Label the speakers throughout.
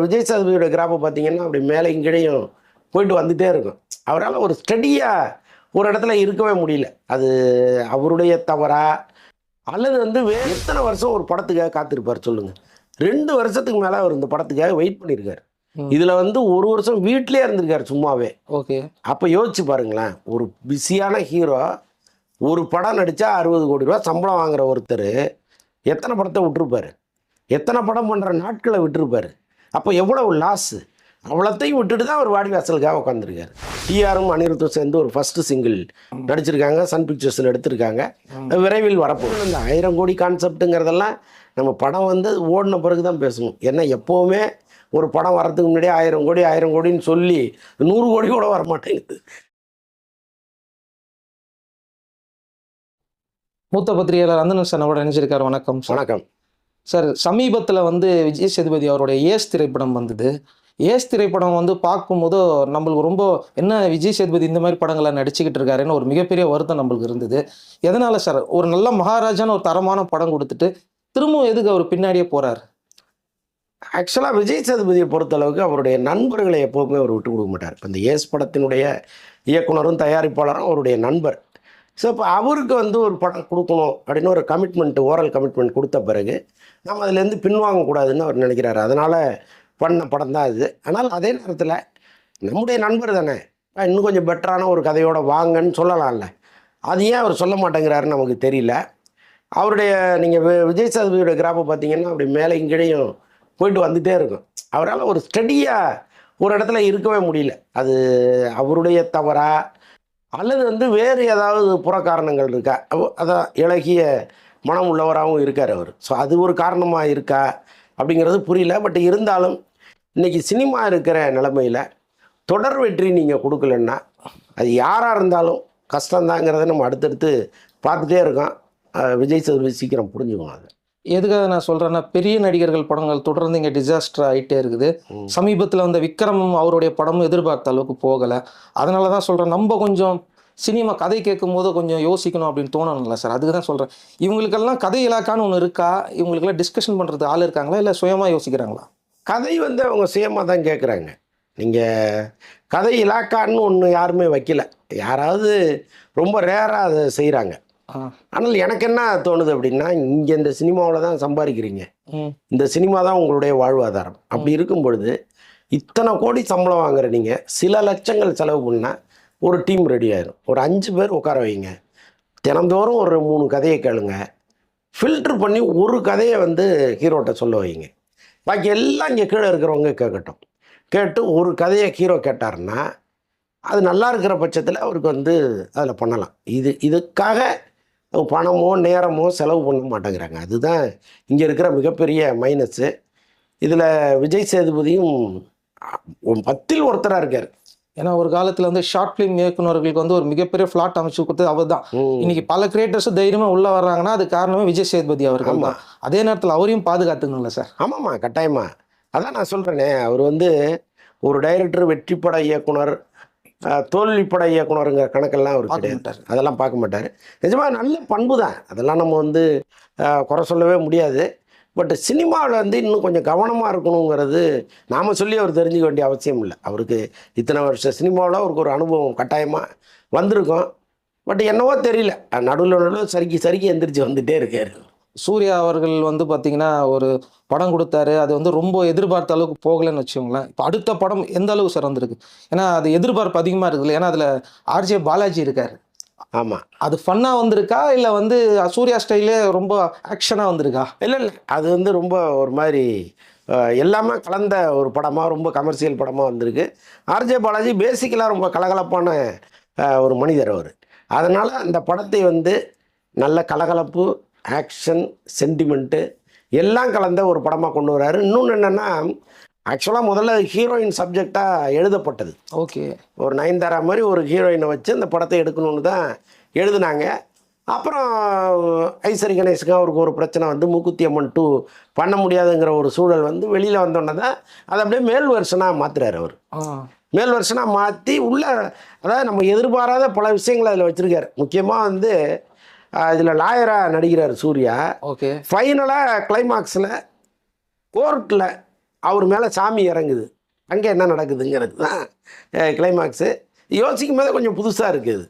Speaker 1: விஜய் சேதுபதியோட கிராஃபை பார்த்தீங்கன்னா அப்படி மேலே இங்கேயும் போயிட்டு வந்துகிட்டே இருக்கும். அவரால் ஒரு ஸ்டடியாக ஒரு இடத்துல இருக்கவே முடியல. அது அவருடைய தவறா அல்லது எத்தனை வருஷம் ஒரு படத்துக்காக காத்திருப்பார் சொல்லுங்கள். 2 வருஷத்துக்கு மேலே அவர் இந்த படத்துக்காக வெயிட் பண்ணியிருக்காரு. இதில் 1 வருஷம் வீட்டிலே இருந்திருக்காரு சும்மாவே.
Speaker 2: ஓகே,
Speaker 1: அப்போ யோசிச்சு பாருங்களேன், ஒரு பிஸியான ஹீரோ ஒரு படம் நடித்தா 60 கோடி ரூபா சம்பளம் வாங்குற ஒருத்தர் எத்தனை படத்தை விட்டுருப்பார், எத்தனை படம் பண்ணுற நாட்களை விட்டுருப்பார். அப்போ எவ்வளவு லாஸு. அவ்வளோத்தையும் விட்டுட்டு தான் அவர் வாடிவாசலுக்காக உட்காந்துருக்காரு. டிஆரும் அனிருத்தும் சேர்ந்து ஒரு ஃபஸ்ட்டு சிங்கிள் நடிச்சிருக்காங்க, சன் பிக்சர்ஸில் எடுத்திருக்காங்க. விரைவில் வரப்போகுது. இந்த 1000 கோடி கான்செப்ட்டுங்கிறதெல்லாம் நம்ம படம் ஓடின பிறகு தான் பேசணும். ஏன்னா எப்போவுமே ஒரு படம் வரதுக்கு முன்னாடியே 1000 கோடி 1000 கோடின்னு சொல்லி 100 கோடி கூட வரமாட்டேங்குது.
Speaker 2: மூத்த பத்திரிகையாளர் அந்தனன் சார் நம்மளோட நினைச்சிருக்காரு. வணக்கம் சார்.
Speaker 1: வணக்கம்
Speaker 2: சார். சமீபத்தில் விஜய் சேதுபதி அவருடைய ஏஸ் திரைப்படம் வந்தது. ஏஸ் திரைப்படம் பார்க்கும்போது நம்மளுக்கு ரொம்ப என்ன விஜய் சேதுபதி இந்த மாதிரி படங்களை நடிச்சுக்கிட்டு இருக்காருன்னு ஒரு மிகப்பெரிய வருத்தம் நம்மளுக்கு இருந்தது. எதனால சார் ஒரு நல்ல மகாராஜான்னு ஒரு தரமான படம் கொடுத்துட்டு திரும்பவும் எதுக்கு அவர் பின்னாடியே போகிறார்?
Speaker 1: ஆக்சுவலாக விஜய் சேதுபதியை பொறுத்தளவுக்கு அவருடைய நண்பர்களை எப்போவுமே அவர் விட்டு கொடுக்க மாட்டார். இப்போ இந்த ஏஸ் படத்தினுடைய இயக்குனரும் தயாரிப்பாளரும் அவருடைய நண்பர். ஸோ இப்போ அவருக்கு ஒரு படம் கொடுக்கணும் அப்படின்னு ஒரு கமிட்மெண்ட், ஓரல் கமிட்மெண்ட் கொடுத்த பிறகு நம்ம அதுலேருந்து பின்வாங்கக்கூடாதுன்னு அவர் நினைக்கிறாரு. அதனால் பண்ண படம் தான் அது. ஆனால் அதே நேரத்தில் நம்முடைய நண்பர் தானே, இன்னும் கொஞ்சம் பெட்டரான ஒரு கதையோடு வாங்கன்னு சொல்லலாம்ல. அது ஏன் அவர் சொல்ல மாட்டேங்கிறாருன்னு நமக்கு தெரியல. அவருடைய நீங்கள் விஜய் சேதுபதியோட கிராஃபை பார்த்தீங்கன்னா அப்படி மேலே இங்கேயும் போயிட்டு வந்துகிட்டே இருக்கும். அவரால் ஒரு ஸ்டடியாக ஒரு இடத்துல இருக்கவே முடியல. அது அவருடைய தவறா அல்லது வேறு ஏதாவது புறக்காரணங்கள் இருக்கா? அதான் இளகிய மனம் உள்ளவராகவும் இருக்கார் அவர். ஸோ அது ஒரு காரணமாக இருக்கா அப்படிங்கிறது புரியல. பட் இருந்தாலும் இன்றைக்கி சினிமா இருக்கிற நிலைமையில் தொடர் வெற்றி நீங்கள் கொடுக்கலன்னா அது யாராக இருந்தாலும் கஷ்டந்தாங்கிறத நம்ம அடுத்தடுத்து பார்த்துட்டே இருக்கோம். விஜய் சேதுபதி சீக்கிரம் புரிஞ்சுக்கணும். அது
Speaker 2: எதுக்காக நான் சொல்கிறேன்னா, பெரிய நடிகர்கள் படங்கள் தொடர்ந்து இங்கே டிசாஸ்டர் ஆகிட்டே இருக்குது. சமீபத்தில் விக்ரம் அவருடைய படமும் எதிர்பார்த்த அளவுக்கு போகலை. அதனால தான் சொல்கிறேன், நம்ம கொஞ்சம் சினிமா கதை கேட்கும் போது கொஞ்சம் யோசிக்கணும் அப்படின்னு தோணணும்ல சார். அதுக்கு தான் சொல்கிறேன், இவங்களுக்கெல்லாம் கதை இலாக்கான்னு ஒன்று இருக்கா? இவங்களுக்கெல்லாம் டிஸ்கஷன் பண்ணுறது ஆள் இருக்காங்களா, இல்லை சுயமாக யோசிக்கிறாங்களா?
Speaker 1: கதை அவங்க சுயமாக தான் கேட்குறாங்க. நீங்கள் கதை இலாக்கான்னு ஒன்று யாருமே வைக்கல. யாராவது ரொம்ப ரேராக அதை செய்கிறாங்க. ஆனால் எனக்கு என்ன தோணுது அப்படின்னா, இங்கே இந்த சினிமாவில் தான் சம்பாதிக்கிறீங்க, இந்த சினிமா தான் உங்களுடைய வாழ்வாதாரம். அப்படி இருக்கும் பொழுது இத்தனை கோடி சம்பளம் வாங்குற நீங்கள் சில லட்சங்கள் செலவு பண்ணால் ஒரு டீம் ரெடி ஆயிடும். ஒரு 5 பேர் உட்கார வைங்க, தினந்தோறும் ஒரு 3 கதையை கேளுங்க, ஃபில்ட்ரு பண்ணி ஒரு கதையை ஹீரோட்ட சொல்ல வைங்க. பாக்கி எல்லாம் இங்கே கீழே இருக்கிறவங்க கேட்கட்டும். கேட்டு ஒரு கதையை ஹீரோ கேட்டார்னா அது நல்லா இருக்கிற பட்சத்தில் அவருக்கு அதில் பண்ணலாம். இதுக்காக பணமோ நேரமோ செலவு பண்ண மாட்டேங்கிறாங்க. அதுதான் இங்கே இருக்கிற மிகப்பெரிய மைனஸ்ஸு. இதில் விஜய் சேதுபதியும் 10ல் ஒருத்தராக இருக்கார்.
Speaker 2: ஏன்னா ஒரு காலத்தில் ஷார்ட் ஃபிலிம் இயக்குநர்களுக்கு ஒரு மிகப்பெரிய ஃப்ளாட் அமைச்சு கொடுத்தது அவர் தான். இன்னைக்கு பல கிரியேட்டர்ஸும் தைரியமாக உள்ளே வர்றாங்கன்னா அது காரணமே விஜய் சேதுபதி அவர்கள் தான். அதே நேரத்தில் அவரையும் பாதுகாத்துக்கணும்ல சார்?
Speaker 1: ஆமாம்மா, கட்டாயமாக. அதான் நான் சொல்கிறேனே, அவர் ஒரு டைரக்டர், வெற்றிப்பட இயக்குனர், தோல்விப்பட இயக்குனருங்கிற கணக்கெல்லாம் அவர் கிடையாது. அதெல்லாம் பார்க்க மாட்டார். நிஜமாக நல்ல பண்பு தான், அதெல்லாம் நம்ம குறை சொல்லவே முடியாது. பட் சினிமாவில் இன்னும் கொஞ்சம் கவனமாக இருக்கணுங்கிறது நாம் சொல்லி அவர் தெரிஞ்சுக்க வேண்டிய அவசியம் இல்லை. அவருக்கு இத்தனை வருஷம் சினிமாவில் அவருக்கு ஒரு அனுபவம் கட்டாயமாக வந்திருக்கும். பட் என்னவோ தெரியல, நடுவில் சறுக்கி எந்திரிச்சு வந்துகிட்டே இருக்கார்.
Speaker 2: சூர்யா அவர்கள் பார்த்தீங்கன்னா ஒரு படம் கொடுத்தாரு, அது ரொம்ப எதிர்பார்த்த அளவுக்கு போகலைன்னு வச்சுக்கோங்களேன். இப்போ அடுத்த படம் எந்த அளவுக்கு சார் வந்திருக்கு? ஏன்னா அது எதிர்பார்ப்பு அதிகமாக இருக்குல்ல. ஏன்னா அதில் ஆர்ஜே பாலாஜி இருக்கார்.
Speaker 1: ஆமாம்,
Speaker 2: அது ஃபன்னாக வந்திருக்கா, இல்லை சூர்யா ஸ்டைலே ரொம்ப ஆக்ஷனாக வந்திருக்கா?
Speaker 1: இல்லை, அது ரொம்ப ஒரு மாதிரி எல்லாமே கலந்த ஒரு படமாக, ரொம்ப கமர்ஷியல் படமாக வந்திருக்கு. ஆர்ஜே பாலாஜி பேசிக்கலாக ரொம்ப கலகலப்பான ஒரு மனிதர் அவர். அதனால் அந்த படத்தை நல்ல கலகலப்பு, ஆக்ஷன், சென்டிமெண்ட்டு எல்லாம் கலந்த ஒரு படமாக கொண்டு வர்றாரு. இன்னொன்று என்னென்னா, ஆக்சுவலாக முதல்ல ஹீரோயின் சப்ஜெக்டாக எழுதப்பட்டது.
Speaker 2: ஓகே,
Speaker 1: ஒரு நயன்தாரா மாதிரி ஒரு ஹீரோயினை வச்சு அந்த படத்தை எடுக்கணும்னு தான் எழுதுனாங்க. அப்புறம் ஐஸ்வரி கணேஷுக்கு அவருக்கு ஒரு பிரச்சனை மூக்குத்தி அம்மன் 2 பண்ண முடியாதுங்கிற ஒரு சூழல் வெளியில் வந்தோன்னே தான் அதை அப்படியே மேல் வெர்ஷனாக மாற்றுறாரு. அவர் மேல் வெர்ஷனாக மாற்றி உள்ள, அதாவது நம்ம எதிர்பாராத பல விஷயங்களை அதில் வச்சுருக்காரு. முக்கியமாக இதில் லாயராக நடிக்கிறார் சூர்யா.
Speaker 2: ஓகே,
Speaker 1: ஃபைனலாக கிளைமாக்ஸில் கோர்ட்டில் அவர் மேலே சாமி இறங்குது, அங்கே என்ன நடக்குதுங்கிறது தான் கிளைமாக்ஸு. யோசிக்கும் போதே கொஞ்சம் புதுசாக இருக்குது.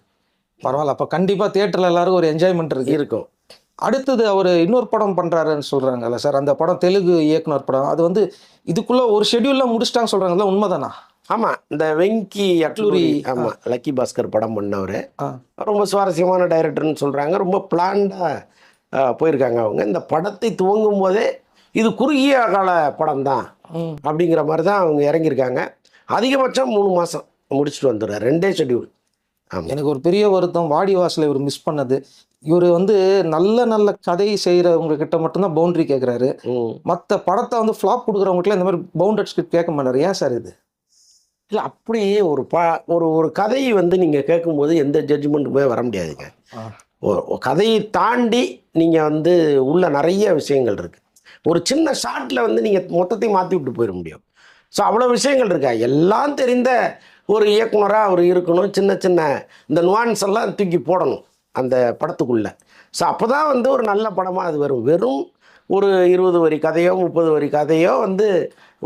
Speaker 2: பரவாயில்ல, அப்போ கண்டிப்பாக தியேட்டரில் எல்லாருக்கும் ஒரு என்ஜாய்மெண்ட்
Speaker 1: இருக்கும்.
Speaker 2: அடுத்தது அவர் இன்னொரு படம் பண்ணுறாருன்னு சொல்கிறாங்கல்ல சார், அந்த படம் தெலுங்கு இயக்குனர் படம், அது வந்து இதுக்குள்ளே ஒரு ஷெட்யூலில் முடிச்சிட்டாங்க சொல்கிறாங்கல்ல, உண்மைதானா?
Speaker 1: ஆமாம், இந்த வெங்கி அட்லூரி, ஆமாம், லக்கி பாஸ்கர் படம் பண்ணவர். ரொம்ப சுவாரஸ்யமான டைரக்டர்னு சொல்கிறாங்க. ரொம்ப பிளான்டாக போயிருக்காங்க அவங்க. இந்த படத்தை துவங்கும் போதே இது குறுகிய கால படம் தான் அப்படிங்கிற மாதிரி தான் அவங்க இறங்கியிருக்காங்க. அதிகபட்சம் 3 மாதம் முடிச்சுட்டு வந்துடுறாரு, 2 ஷெட்யூல். ஆமாம்,
Speaker 2: எனக்கு ஒரு பெரிய வருத்தம் வாடி வாசலை இவர் மிஸ் பண்ணது. இவர் வந்து நல்ல நல்ல கதை செய்கிறவங்க கிட்ட மட்டும்தான் பவுண்டரி கேட்குறாரு. மற்ற படத்தை வந்து ஃப்ளாப் கொடுக்குறவங்ககிட்ட இந்த மாதிரி பவுண்டட் ஸ்கிரிப்ட் கேட்க மாட்டார். ஏன் சார் இது?
Speaker 1: இல்லை, அப்படி ஒரு ஒரு கதையை வந்து நீங்கள் கேட்கும்போது எந்த ஜட்ஜ்மெண்ட்டுமே வர முடியாதுங்க. ஒரு கதையை தாண்டி நீங்கள் வந்து உள்ள நிறைய விஷயங்கள் இருக்குது. ஒரு சின்ன ஷாட்டில் வந்து நீங்கள் மொத்தத்தையும் மாற்றி விட்டு போயிட முடியும். ஸோ அவ்வளோ விஷயங்கள் இருக்கா. எல்லாம் தெரிந்த ஒரு இயக்குனராக அவர் இருக்கணும். சின்ன சின்ன இந்த நுவான்ஸ் எல்லாம் தூக்கி போடணும் அந்த படத்துக்குள்ளே. ஸோ அப்போ தான் வந்து ஒரு நல்ல படமாக அது வரும். வெறும் ஒரு 20 வரி கதையோ 30 வரி கதையோ வந்து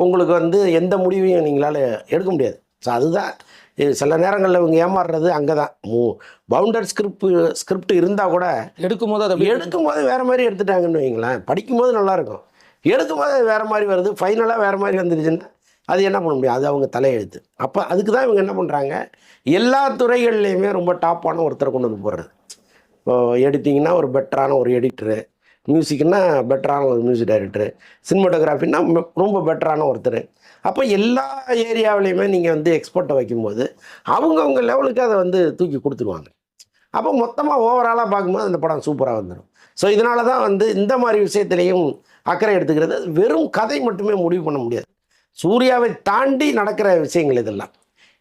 Speaker 1: உங்களுக்கு வந்து எந்த முடிவையும் நீங்களால் எடுக்க முடியாது. ஸோ அதுதான் சில நேரங்களில் இவங்க ஏமாறுறது அங்கே தான். பவுண்டட் ஸ்கிரிப்ட் இருந்தால் கூட எடுக்கும்போது வேறு மாதிரி எடுத்துட்டாங்கன்னு வைங்களேன். படிக்கும்போது நல்லாயிருக்கும், எடுக்கும்போது வேறு மாதிரி வருது, ஃபைனலாக வேறு மாதிரி வந்துருச்சுன்னா அது என்ன பண்ண முடியும்? அது அவங்க தலையெழுத்து. அப்போ அதுக்கு தான் இவங்க என்ன பண்ணுறாங்க, எல்லா துறைகள்லையுமே ரொம்ப டாப்பான ஒருத்தரை கொண்டு வந்து போடுறது. இப்போ எடிட்டிங்னா ஒரு பெட்டரான ஒரு எடிட்டரு, மியூசிக்னா பெட்டரான ஒரு மியூசிக் டைரக்டரு, சினிமாட்டோகிராஃபின்னா ரொம்ப பெட்டரான ஒருத்தர். அப்போ எல்லா ஏரியாவிலையுமே நீங்கள் வந்து எக்ஸ்பர்ட்டை வைக்கும்போது அவங்கவுங்க லெவலுக்கு அதை வந்து தூக்கி கொடுத்துருவாங்க. அப்போ மொத்தமாக ஓவராலாக பார்க்கும்போது அந்த படம் சூப்பராக வந்துடும். ஸோ இதனால தான் வந்து இந்த மாதிரி விஷயத்துலேயும் அக்கறை எடுத்துக்கிறது. வெறும் கதை மட்டுமே முடிவு பண்ண முடியாது, சூர்யாவை தாண்டி நடக்கிற விஷயங்கள் இதெல்லாம்.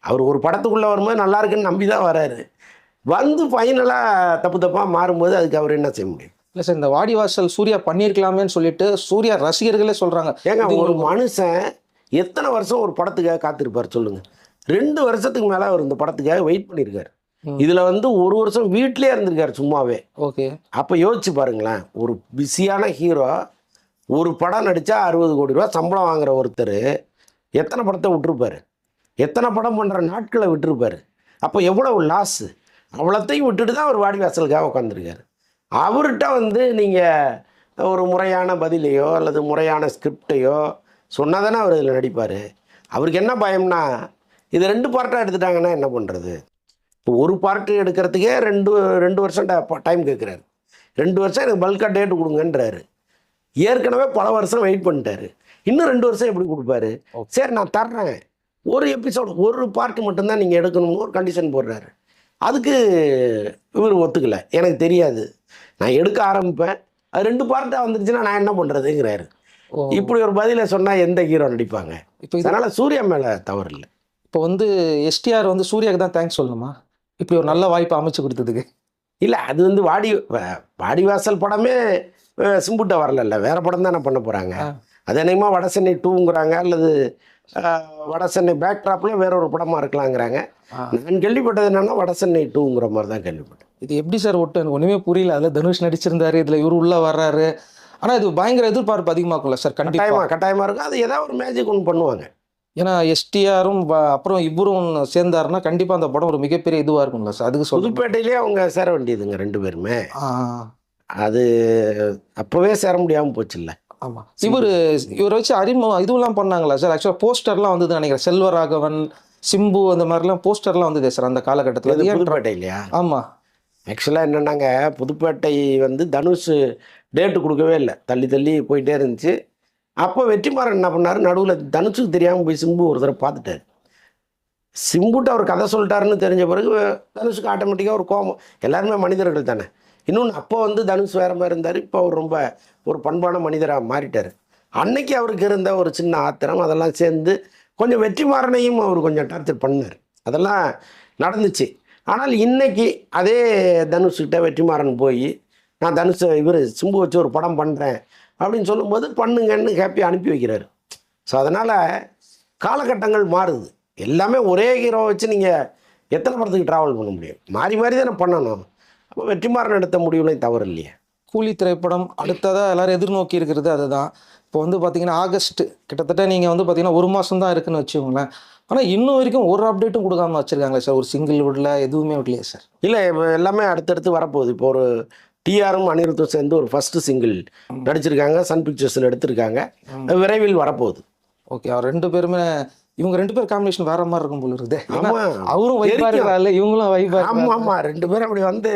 Speaker 1: அவர் ஒரு படத்துக்குள்ளே வரும்போது நல்லா இருக்குன்னு நம்பி தான் வராரு. வந்து ஃபைனலாக தப்பாக மாறும்போது அதுக்கு அவர் என்ன செய்ய முடியும்?
Speaker 2: இல்லை சார், இந்த வாடிவாசல் சூர்யா பண்ணியிருக்கலாமேன்னு சொல்லிட்டு சூர்யா ரசிகர்களே சொல்கிறாங்க.
Speaker 1: ஏங்க, ஒரு மனுஷன் எத்தனை வருஷம் ஒரு படத்துக்காக காத்திருப்பார் சொல்லுங்கள்? 2 வருஷத்துக்கு மேலே அவர் இந்த படத்துக்காக வெயிட் பண்ணியிருக்காரு. இதில் வந்து 1 வருஷம் வீட்டிலே இருந்திருக்காரு சும்மாவே.
Speaker 2: ஓகே,
Speaker 1: அப்போ யோசிச்சு பாருங்களேன். ஒரு பிஸியான ஹீரோ ஒரு படம் நடித்தா 60 கோடி ரூபா சம்பளம் வாங்குற ஒருத்தர் எத்தனை படத்தை விட்டுருப்பார், எத்தனை படம் பண்ணுற நாட்களை விட்டுருப்பார். அப்போ எவ்வளோ லாஸு. அவ்வளோத்தையும் விட்டுட்டு தான் அவர் வாடிவாசலுக்காக உட்காந்துருக்காரு. அவர்கிட்ட வந்து நீங்கள் ஒரு முறையான பதிலையோ அல்லது முறையான ஸ்கிரிப்டையோ சொன்னால் தானே அவர் இதில் நடிப்பார். அவருக்கு என்ன பயம்னா, இது 2 பார்ட்டாக எடுத்துட்டாங்கன்னா என்ன பண்ணுறது? இப்போ ஒரு பார்ட்டு எடுக்கிறதுக்கே 2 வருஷம் டைம் கேட்குறாரு. 2 வருஷம் எனக்கு பல்காக டேட்டு கொடுங்கன்றாரு. ஏற்கனவே பல வருஷம் வெயிட் பண்ணிட்டாரு. இன்னும் 2 வருஷம் எப்படி கொடுப்பாரு? சரி, நான் தர்றேன், ஒரு எபிசோடு ஒரு பார்ட்டு மட்டும்தான் நீங்கள் எடுக்கணும்னு ஒரு கண்டிஷன் போடுறாரு. அதுக்கு இவர் ஒத்துக்கலை. எனக்கு தெரியாது, நான் எடுக்க ஆரம்பிப்பேன், அது 2 பார்ட்டாக வந்துருச்சுன்னா நான் என்ன பண்ணுறதுங்கிறாரு. இப்படி ஒரு பதிலை சொன்னால் எந்த ஹீரோ நடிப்பாங்க? இப்போ இதனால் சூர்யா மேலே தவறு இல்லை.
Speaker 2: இப்போ வந்து எஸ்டிஆர் வந்து சூர்யாவுக்கு தான் தேங்க்ஸ் சொல்லணுமா இப்படி ஒரு நல்ல வாய்ப்பை அமைச்சு கொடுத்ததுக்கு?
Speaker 1: இல்லை, அது வந்து வாடிவாசல் படமே சிம்புட்ட வரல, வேறு படம் தானே பண்ண போகிறாங்க. அது என்னமா வடசென்னை 2ங்கிறாங்க, அல்லது வடசென்னை பேக்ட்ராப்பில் வேற ஒரு படமாக இருக்கலாங்கிறாங்க. நான் கேள்விப்பட்டது என்னென்னா வடசென்னை 2ங்கிற மாதிரி தான் கேள்விப்பட்டேன்.
Speaker 2: இது எப்படி சார் ஒட்டு எனக்கு ஒன்றுமே புரியல. அதில் தனுஷ் நடிச்சிருந்தாரு, இதில் இவர் உள்ளே வர்றாரு. ஆனால் இது பயங்கர எதிர்பார்ப்பு அதிகமாக்கும்ல சார்?
Speaker 1: கட்டாயமாக இருக்கும். அது ஏதாவது ஒரு மேஜிக் ஒன்று பண்ணுவாங்க.
Speaker 2: ஏன்னா எஸ்டிஆரும் அப்புறம் இவரும் சேர்ந்தாருன்னா கண்டிப்பாக அந்த படம் ஒரு மிகப்பெரிய இதுவாக இருக்கும்ல சார்? அதுக்கு
Speaker 1: புதுப்பேட்டையிலே அவங்க சேர வேண்டியதுங்க 2 பேருமே. அது அப்போவே சேர முடியாமல் போச்சுல்ல.
Speaker 2: ஆமாம், இவரை வச்சு இதுவெல்லாம் பண்ணாங்களா சார்? ஆக்சுவலாக போஸ்டர்லாம் வந்தது நினைக்கிறேன். செல்வராகவன், சிம்பு அந்த மாதிரிலாம் போஸ்டர்லாம் வந்தது சார் அந்த காலகட்டத்தில்.
Speaker 1: புதுப்பேட்டை இல்லையா?
Speaker 2: ஆமாம்,
Speaker 1: ஆக்சுவலாக என்னென்னாங்க, புதுப்பேட்டை வந்து தனுஷ் டேட்டு கொடுக்கவே இல்லை, தள்ளி தள்ளி போயிட்டே இருந்துச்சு. அப்போ வெற்றிமாறன் என்ன பண்ணார், நடுவில் தனுஷுக்கு தெரியாமல் போய் சிம்பு ஒரு தடவை பார்த்துட்டார். சிம்புட்டு அவர் கதை சொல்லிட்டாருன்னு தெரிஞ்ச பிறகு தனுஷுக்கு ஆட்டோமேட்டிக்காக ஒரு கோபம். எல்லாருமே மனிதர்கள் தானே. இன்னொன்று, அப்போ வந்து தனுஷ் வேறு மாதிரி இருந்தார், இப்போ அவர் ரொம்ப ஒரு பண்பான மனிதராக மாறிட்டார். அன்னைக்கு அவருக்கு இருந்த ஒரு சின்ன ஆத்திரம் அதெல்லாம் சேர்ந்து கொஞ்சம் வெற்றிமாறனையும் அவர் கொஞ்சம் டார்ச்சர் பண்ணார். அதெல்லாம் நடந்துச்சு. ஆனால் இன்னைக்கு அதே தனுஷ்கிட்ட வெற்றிமாறன் போய் நான் சிம்பு வச்சு ஒரு படம் பண்ணுறேன் அப்படின்னு சொல்லும்போது பண்ணுங்கன்னு ஹாப்பியாக அனுப்பி வைக்கிறாரு. ஸோ அதனால் காலகட்டங்கள் மாறுது. எல்லாமே ஒரே ஹீரோ வச்சு நீங்கள் எத்தனை படத்துக்கு ட்ராவல் பண்ண முடியும்? மாறி மாறி தானே பண்ணணும். அப்போ வெற்றிமாறன் எடுத்த முடிவுலையும் தவறு இல்லையே.
Speaker 2: கூலி திரைப்படம் அடுத்ததாக எல்லாரும் எதிர்நோக்கி இருக்கிறது அதுதான். இப்போ வந்து பார்த்தீங்கன்னா ஆகஸ்ட் கிட்டத்தட்ட நீங்கள் வந்து பார்த்தீங்கன்னா 1 மாதம் தான் இருக்குன்னு வச்சுக்கோங்களேன். ஆனால் இன்னும் வரைக்கும் ஒரு அப்டேட்டும் கொடுக்காம வச்சுருக்காங்களே சார். ஒரு சிங்கிள் விடல, எதுவுமே விடலையே சார்.
Speaker 1: இல்லை இப்போ எல்லாமே அடுத்தடுத்து வரப்போகுது. இப்போ ஒரு டிஆரும் அனிருத்தும் சேர்ந்து ஒரு ஃபஸ்ட்டு சிங்கிள் நடிச்சிருக்காங்க, சன் பிக்சர்ஸில் எடுத்திருக்காங்க. விரைவில் வரப்போகுது.
Speaker 2: ஓகே, அவர் 2 பேருமே இவங்க 2 பேர் காம்பினேஷன் வேற மாதிரி இருக்கும் போல இருக்குது.
Speaker 1: ஆமாம்,
Speaker 2: அவரும் வைப்பா இருக்கிறாள், இவங்களும் வைப்பா.
Speaker 1: ஆமாம் ஆமாம், 2 பேரும் அப்படி வந்து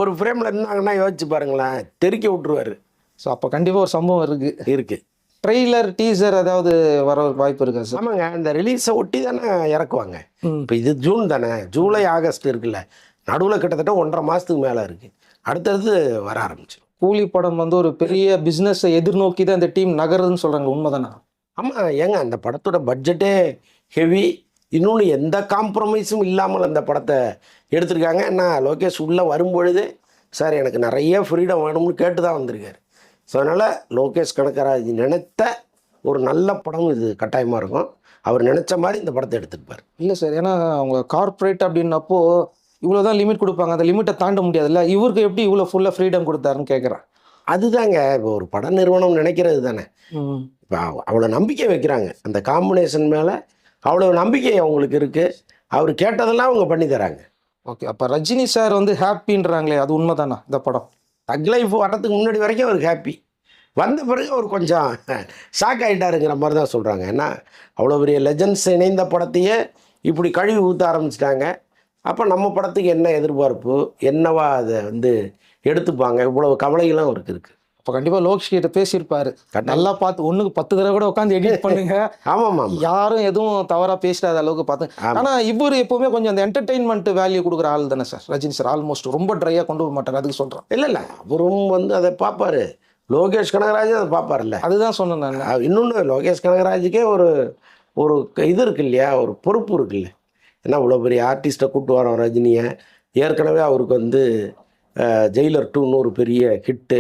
Speaker 1: ஒரு ஃப்ரேமில் இருந்தாங்கன்னா யோசிச்சு பாருங்களேன், தெறிக்க விட்டுருவாரு.
Speaker 2: ஸோ அப்போ கண்டிப்பாக ஒரு சம்பவம்
Speaker 1: இருக்கு.
Speaker 2: ட்ரெய்லர் டீசர் ஏதாவது வர ஒரு வாய்ப்பு இருக்கா சார்?
Speaker 1: ஆமாங்க, அந்த ரிலீஸை ஒட்டி தானே இறக்குவாங்க. இப்போ இது ஜூன் தானே, ஜூலை ஆகஸ்ட் இருக்குல்ல, நடுவில் கிட்டத்தட்ட 1.5 மாதத்துக்கு மேலே இருக்குது. அடுத்தடுத்து வர ஆரம்பிச்சு.
Speaker 2: கூலி படம் வந்து ஒரு பெரிய பிஸ்னஸை எதிர்நோக்கி தான் இந்த டீம் நகருதுன்னு சொல்கிறாங்க, உண்மைதானா?
Speaker 1: ஆமாம் ஏங்க, அந்த படத்தோட பட்ஜெட்டே ஹெவி. இன்னொன்று எந்த காம்ப்ரமைஸும் இல்லாமல் அந்த படத்தை எடுத்திருக்காங்க. ஏன்னா லோகேஷ் உள்ளே வரும்பொழுது சார் எனக்கு நிறைய ஃப்ரீடம் வேணும்னு கேட்டு தான் வந்திருக்காரு. ஸோ அதனால் லோகேஷ் கனகராஜ் நினைத்த ஒரு நல்ல படம் இது கட்டாயமாக இருக்கும். அவர் நினச்ச மாதிரி இந்த படத்தை எடுத்துருப்பார்.
Speaker 2: இல்லை சார், ஏன்னா அவங்க கார்ப்பரேட் அப்படின்னப்போ இவ்வளோ தான் லிமிட் கொடுப்பாங்க, அந்த லிமிட்டை தாண்ட முடியாதுல்ல. இவருக்கு எப்படி இவ்வளோ ஃபுல்லாக ஃப்ரீடம் கொடுத்தாருன்னு கேட்குறேன்.
Speaker 1: அதுதாங்க இப்போ ஒரு பட நிறுவனம் நினைக்கிறது தானே. இப்போ அவ்வளோ நம்பிக்கை வைக்கிறாங்க அந்த காம்பினேஷன் மேலே, அவ்வளோ நம்பிக்கை அவங்களுக்கு இருக்குது. அவர் கேட்டதெல்லாம் அவங்க பண்ணி தராங்க.
Speaker 2: ஓகே, அப்போ ரஜினி சார் வந்து ஹாப்பின்றாங்களே, அது உண்மைதானா? இந்த படம்
Speaker 1: தக் லைஃப் வர்றதுக்கு முன்னாடி வரைக்கும் அவருக்கு ஹாப்பி, வந்த பிறகு அவர் கொஞ்சம் ஷாக் ஆகிட்டாருங்கிற மாதிரி தான் சொல்கிறாங்க. ஏன்னா அவ்வளோ பெரிய லெஜண்ட்ஸ் இணைந்த படத்தையே இப்படி கழுவி ஊற்ற ஆரம்பிச்சிட்டாங்க. அப்போ நம்ம படத்துக்கு என்ன எதிர்பார்ப்பு, என்னவா அதை வந்து எடுத்துப்பாங்க, இவ்வளவு கவலைகளும் அவருக்கு இருக்குது.
Speaker 2: அப்போ கண்டிப்பாக லோகேஷ் கிட்ட பேசியிருப்பாரு, நல்லா பார்த்து 1க்கு 10 தடவை கூட உட்காந்து எடிட் பண்ணுங்க.
Speaker 1: ஆமாம்,
Speaker 2: யாரும் எதுவும் தவறாக பேசிடாத அளவுக்கு பார்த்து. ஆனால் இவர் எப்போவுமே கொஞ்சம் அந்த என்டர்டெயின்மெண்ட் வேல்யூ கொடுக்குற ஆள் தானே சார் ரஜினி சார். ஆல்மோஸ்ட் ரொம்ப ட்ரையாக கொண்டு போக மாட்டார், அதுக்கு சொல்கிறேன்.
Speaker 1: இல்லை அவரும் வந்து அதை பார்ப்பாரு, லோகேஷ் கனகராஜ் அதை பார்ப்பார்ல.
Speaker 2: அதுதான் சொன்னேன் நான்.
Speaker 1: இன்னொன்று லோகேஷ் கனகராஜுக்கே ஒரு இது இருக்கு இல்லையா, ஒரு பொறுப்பு இருக்குல்ல. ஏன்னா இவ்வளோ பெரிய ஆர்டிஸ்ட்டை கூப்பிட்டு வரோம் ரஜினியை. ஏற்கனவே அவருக்கு வந்து ஜெயிலர் 2ன்னு ஒரு பெரிய ஹிட்டு.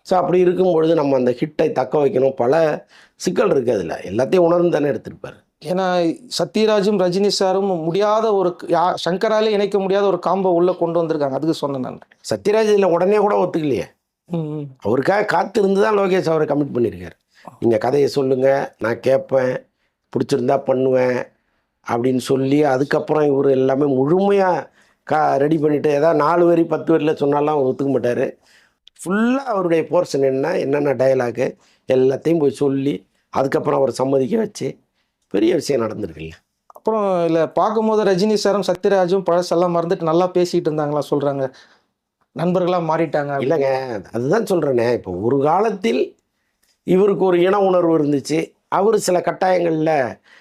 Speaker 1: ஸோ அப்படி இருக்கும்பொழுது நம்ம அந்த ஹிட்டை தக்க வைக்கணும். பல சிக்கல் இருக்குது அதில், எல்லாத்தையும் உணர்ந்து தானே எடுத்திருப்பார்.
Speaker 2: ஏன்னா சத்யராஜும் ரஜினி சாரும் முடியாத ஒரு சங்கராலே இணைக்க முடியாத ஒரு காம்போ உள்ளே கொண்டு வந்திருக்காங்க, அதுக்கு சொன்னேன் நான்.
Speaker 1: சத்யராஜ் இதில் உடனே கூட ஒத்துக்கலையே. அவருக்காக காத்திருந்து தான் லோகேஷ் அவரை கமிட் பண்ணியிருக்காரு. நீங்கள் கதையை சொல்லுங்கள், நான் கேட்பேன், பிடிச்சிருந்தா பண்ணுவேன் அப்படின்னு சொல்லி அதுக்கப்புறம் இவர் எல்லாமே முழுமையாக ரெடி பண்ணிவிட்டு, ஏதாவது 4 வரி 10 வரியில் சொன்னாலாம் அவர் ஒத்துக்க மாட்டார். ஃபுல்லாக அவருடைய போர்ஷன் என்னென்ன டயலாகு எல்லாத்தையும் போய் சொல்லி அதுக்கப்புறம் அவர் சம்மதிக்க வச்சு பெரிய விஷயம் நடந்திருக்குல்ல.
Speaker 2: அப்புறம் இல்லை பார்க்கும்போது ரஜினி சாரும் சத்யராஜும் பழசெல்லாம் மறந்துட்டு நல்லா பேசிகிட்டு இருந்தாங்களா சொல்கிறாங்க, நண்பர்களாக மாறிட்டாங்க.
Speaker 1: இல்லைங்க, அதுதான் சொல்கிறேனே. இப்போ ஒரு காலத்தில் இவருக்கு ஒரு இன உணர்வு இருந்துச்சு, அவர் சில கட்டாயங்களில்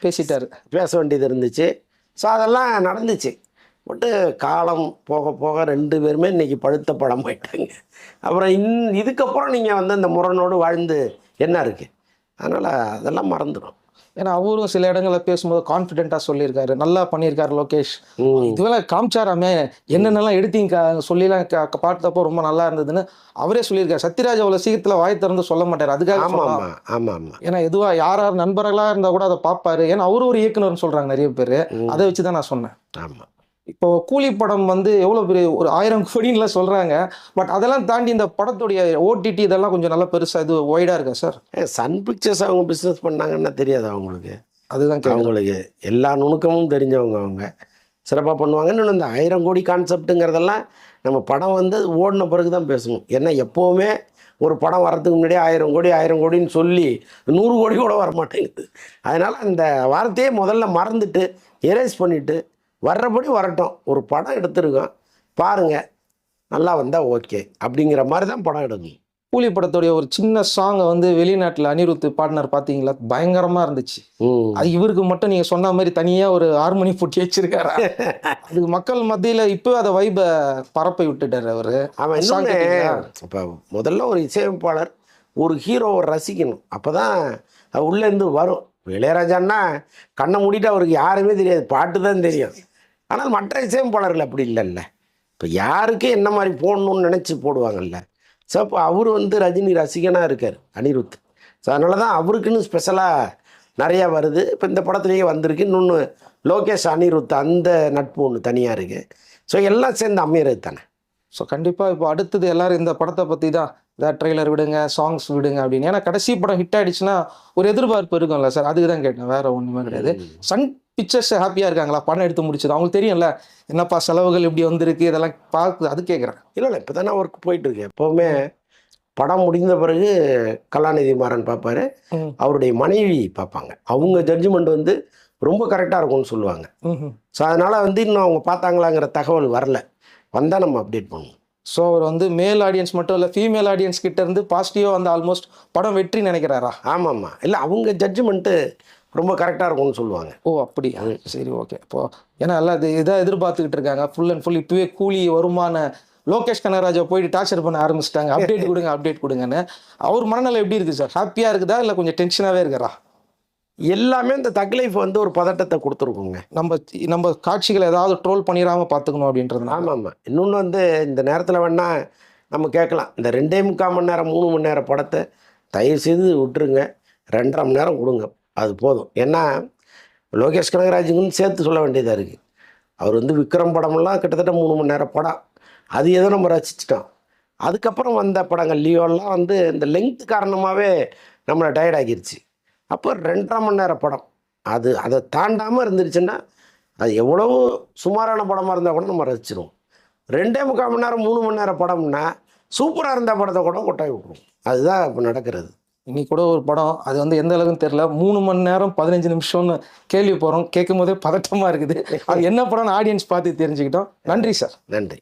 Speaker 1: பேச வேண்டியது இருந்துச்சு. ஸோ அதெல்லாம் நடந்துச்சு. பட்டு காலம் போக போக 2 பேருமே இன்றைக்கி பழுத்த பழம் போயிட்டாங்க. அப்புறம் இதுக்கப்புறம் நீங்கள் வந்து அந்த முரணோடு வாழ்ந்து என்ன இருக்குது, அதனால் அதெல்லாம் மறந்துடும்.
Speaker 2: ஏன்னா அவரும் சில இடங்களில் பேசும்போது கான்ஃபிடென்ட்டாக சொல்லியிருக்காரு, நல்லா பண்ணியிருக்காரு லோகேஷ். இதுவெல்லாம் காமிச்சாராமே, என்னென்னலாம் எடுத்தீங்க சொல்லலாம் பார்த்தப்போ ரொம்ப நல்லா இருந்ததுன்னு அவரே சொல்லியிருக்காரு. சத்யராஜ் அவ்வளோ சீக்கிரத்தில் வாய் திறந்து சொல்ல மாட்டார், அதுக்காக.
Speaker 1: ஆமாம் ஆமாம்.
Speaker 2: ஏன்னா எதுவாக யார் நண்பர்களாக இருந்தால் கூட அதை பார்ப்பாரு. ஏன்னா அவரும் ஒரு இயக்குனர்னு சொல்கிறாங்க நிறைய பேர், அதை வச்சு தான் நான் சொன்னேன்.
Speaker 1: ஆமாம்.
Speaker 2: இப்போ கூலி படம் வந்து எவ்வளோ பெரிய ஒரு 1000 கோடின்லாம் சொல்கிறாங்க. பட் அதெல்லாம் தாண்டி இந்த படத்துடைய ஓடிடி இதெல்லாம் கொஞ்சம் நல்லா பெருசாக இது ஒய்டாக இருக்கா சார்?
Speaker 1: சன் பிக்சர்ஸ் அவங்க பிஸ்னஸ் பண்ணாங்கன்னா தெரியாது அவங்களுக்கு.
Speaker 2: அதுதான்
Speaker 1: அவங்களுக்கு எல்லா நுணுக்கமும் தெரிஞ்சவங்க, அவங்க சிறப்பாக பண்ணுவாங்கன்னு. இந்த 1000 கோடி கான்செப்ட்டுங்கிறதெல்லாம் நம்ம படம் வந்து ஓடின பிறகு தான் பேசணும். ஏன்னா எப்போவுமே ஒரு படம் வரதுக்கு முன்னாடியே 1000 கோடின்னு சொல்லி 100 கோடி கூட வரமாட்டேங்குது. அதனால் அந்த வார்த்தையே முதல்ல மறந்துட்டு எரேஸ் பண்ணிவிட்டு வர்றபடி வரட்டும், ஒரு படம் எடுத்துருக்கோம் பாருங்கள், நல்லா வந்தால் ஓகே அப்படிங்கிற மாதிரி தான் படம் எடுக்கணும்.
Speaker 2: கூலி படத்துடைய ஒரு சின்ன சாங்கை வந்து வெளிநாட்டில் அனிருத் பாட்னர் பார்த்தீங்களா, பயங்கரமாக இருந்துச்சு. அது இவருக்கு மட்டும் நீங்கள் சொன்ன மாதிரி தனியாக ஒரு ஹார்மோனி போட்டி வச்சிருக்காரு. அதுக்கு மக்கள் மத்தியில் இப்போ அதை வைபை பரப்பை விட்டுட்டார் அவர்.
Speaker 1: அவன் இன்னொன்று, இப்போ முதல்ல ஒரு இசையமைப்பாளர் ஒரு ஹீரோவை ரசிக்கணும், அப்போ தான் உள்ளேருந்து வரும். இளையராஜான்னா கண்ணை மூடிட்டு அவருக்கு யாருமே தெரியாது, பாட்டு தான் தெரியும். ஆனால் மற்ற இசையமைப்பாளர்கள் அப்படி இல்லைல்ல. இப்போ யாருக்கு என்ன மாதிரி போடணும்னு நினச்சி போடுவாங்கல்ல. ஸோ இப்போ அவர் வந்து ரஜினி ரசிகனாக இருக்கார் அனிருத். ஸோ அதனால தான் அவருக்குன்னு ஸ்பெஷலாக நிறையா வருது. இப்போ இந்த படத்துலேயே வந்திருக்கு. இன்னொன்று லோகேஷ் அனிருத் அந்த நட்பு ஒன்று தனியாக இருக்குது. ஸோ எல்லாம் சேர்ந்து அமையிறது தானே.
Speaker 2: ஸோ கண்டிப்பாக இப்போ அடுத்தது எல்லாரும் இந்த படத்தை பற்றி தான் ஏதாவது ட்ரெய்லர் விடுங்க, சாங்ஸ் விடுங்க அப்படின்னு. ஏன்னா கடைசி படம் ஹிட் ஆயிடுச்சுன்னா ஒரு எதிர்பார்ப்பு இருக்கும்ல சார், அதுக்கு தான் கேட்டேன், வேற ஒன்றுமே கிடையாது. சன் பிக்சர்ஸ் ஹாப்பியாக இருக்காங்களா படம் எடுத்து முடிச்சது? அவங்களுக்கு தெரியும்ல என்னப்பா செலவுகள் இப்படி வந்திருக்கு, இதெல்லாம் பார்த்து அது கேட்குறேன்.
Speaker 1: இல்லை இப்போ தானே ஒர்க் போயிட்டுருக்கு. எப்போவுமே படம் முடிந்த பிறகு கலாநிதி மாறன் பார்ப்பாரு, அவருடைய மனைவி பார்ப்பாங்க. அவங்க ஜட்ஜ்மெண்ட் வந்து ரொம்ப கரெக்டாக இருக்கும்னு சொல்லுவாங்க. ஸோ அதனால் வந்து இன்னும் அவங்க பார்த்தாங்களாங்கிற தகவல் வரல, வந்தால் நம்ம அப்டேட் பண்ணுவோம்.
Speaker 2: ஸோ அவர் வந்து மேல் ஆடியன்ஸ் மட்டும் இல்லை, ஃபீமேல் ஆடியன்ஸ் கிட்ட இருந்து பாசிட்டிவாக வந்து ஆல்மோஸ்ட் படம் வெற்றி நினைக்கிறாரா?
Speaker 1: ஆமாம்மா, இல்லை அவங்க ஜட்ஜ்மெண்ட்டு ரொம்ப கரெக்டாக இருக்கும்னு சொல்லுவாங்க.
Speaker 2: ஓ அப்படியா, சரி ஓகே. இப்போ ஏன்னா எல்லாம் இதாக எதிர்பார்த்துக்கிட்டு இருக்காங்க ஃபுல் அண்ட் ஃபுல். இப்போவே கூலி வருமான லோகேஷ் கனகராஜை போயிட்டு டார்ச்சர் பண்ண ஆரம்பிச்சிட்டாங்க, அப்டேட் கொடுங்க அப்டேட் கொடுங்கன்னு. அவர் மனநிலை எப்படி இருக்குது சார்? ஹாப்பியாக இருக்குதா இல்லை கொஞ்சம் டென்ஷனாகவே இருக்கிறா?
Speaker 1: எல்லாமே இந்த தக் லைஃப் வந்து ஒரு பதட்டத்தை கொடுத்துருக்குங்க.
Speaker 2: நம்ம காட்சிகளை ஏதாவது ட்ரோல் பண்ணிடாமல் பார்த்துக்கணும் அப்படின்றது.
Speaker 1: ஆமாம், இன்னொன்று வந்து இந்த நேரத்தில் வேணால் நம்ம கேட்கலாம், இந்த 2.25 மணி நேரம் 3 மணி நேரம் படத்தை தயவுசெய்து விட்டுருங்க, 2.5 மணி நேரம் கொடுங்க, அது போதும். ஏன்னா லோகேஷ் கனகராஜுக்குன்னு சேர்த்து சொல்ல வேண்டியதாக இருக்குது. அவர் வந்து விக்ரம் படமெல்லாம் கிட்டத்தட்ட 3 மணி நேரம் படம், அது ஏதோ நம்ம ரசிச்சிட்டோம். அதுக்கப்புறம் வந்த படங்கள் லியோலாம் வந்து இந்த லெங்க்த் காரணமாகவே நம்மளை டயர்ட் ஆகிருச்சு. அப்போ 2.5 மணி நேரம் படம் அதை தாண்டாமல் இருந்துருச்சுன்னா அது எவ்வளவு சுமாரான படமாக இருந்தால் கூட நம்ம ரசிச்சிருவோம். 2.25 மணி நேரம் 3 மணி நேரம் படம்னா சூப்பராக இருந்த படத்தை கூட கொட்டாய் விட்டுருவோம். அதுதான் இப்போ நடக்கிறது.
Speaker 2: இன்னைக்கு கூட ஒரு படம், அது வந்து எந்த அளவுக்குன்னு தெரியல, 3 மணி நேரம் 15 நிமிஷம்னு கேள்வி போகிறோம், கேட்கும் போதே பதட்டமாக இருக்குது. அது என்ன படம்னு ஆடியன்ஸ் பார்த்து தெரிஞ்சுக்கிட்டோம். நன்றி சார்.
Speaker 1: நன்றி.